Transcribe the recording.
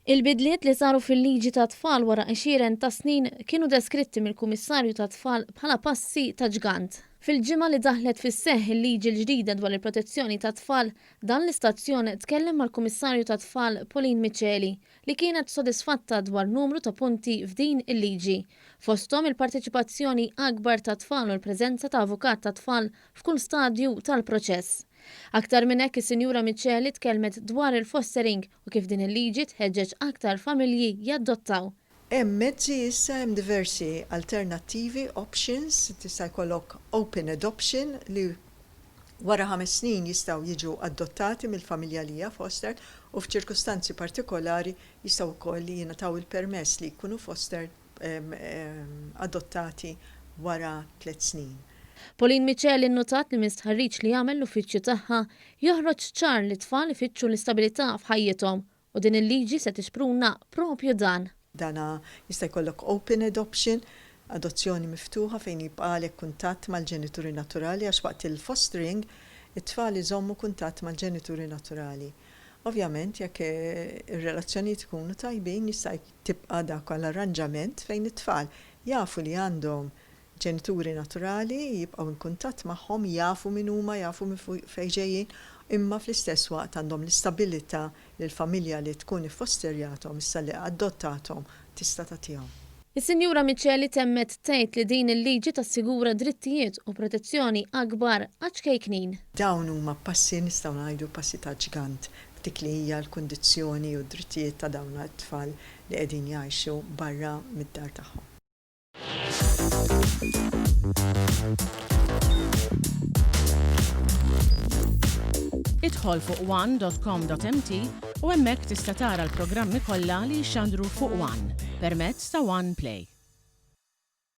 Il-bidliet li saru fil-liġi ta' tfal wara 20 ta' snin kienu deskritti mill-Kummissarju ta' Tfal bħala passi ta' ġgant. Fil-ġimgħa li daħlet fis-seħħ il-liġi l-ġdida dwar il-protezzjoni ta' tfal, dan l-istazzjon tkellem mal-Kummissarju ta' Tfal Pauline Micheli li kienet sodisfatta dwar numru ta' punti f'din il-liġi. Fosthom il-parteċipazzjoni akbar ta' tfal u l-preżenza ta' avukat ta' tfal f'kull stadju tal-proċess. Aktar minn hekk is-Sinjura Micheli tkellmet dwar il-fostering u kif din il-liġi tħeġġeġ aktar familji jaddottaw. Hemm mezzi issa hemm diversi alternattivi, options, tista' jkollok open adoption li wara 5 snin jistgħu jiġu adottati mill-familja li hija foster u f'ċirkustanzi partikolari jistgħu wkoll jingħataw il-permess li jkunu foster adottati wara 3 snin. Pauline Micheli nnotat li mistħarriġ li jagħmel l-uffiċċju tagħha joħroġ ċar li tfal ifittxu l-istabilità f'ħajjithom u din il-liġi se tixpruna propju dan. Dana jista' jkollok open adoption, adozzjoni miftuħa fejn jibqalek kuntatt mal-ġenituri naturali għax waqt il-fostering it-tfal iżommu kuntatt mal-ġenituri naturali. Ovvjament jekk ir-relazzjonijiet ikunu tajbin jista' tibqa' dak l-arranġament fejn it-tfal jafu li għandhom ġenituri naturali jibqgħu in kuntatt magħhom, jafu min huma, jafu fejn ġejjin, imma fl-istess waqt għandhom l-istabilità li l-familja li tkun iffosterjathom issa li adottathom tista' tagħtihom. Is-Sinjura Micheli temmet tgħid li din il-liġi tassigura drittijiet u protezzjoni akbar għax kejknin. Dawn huma passi nistgħu ngħidu passi ta' ġgant dik li hija l-kundizzjoni u d-drittijiet ta' dawn it-tfal li qegħdin jgħixu barra mid-dar tagħhom. Idħol fuq one.com.mt u hemmhekk tista' tara l-programmi kollha li jxandru fuq One permezz ta' One Play.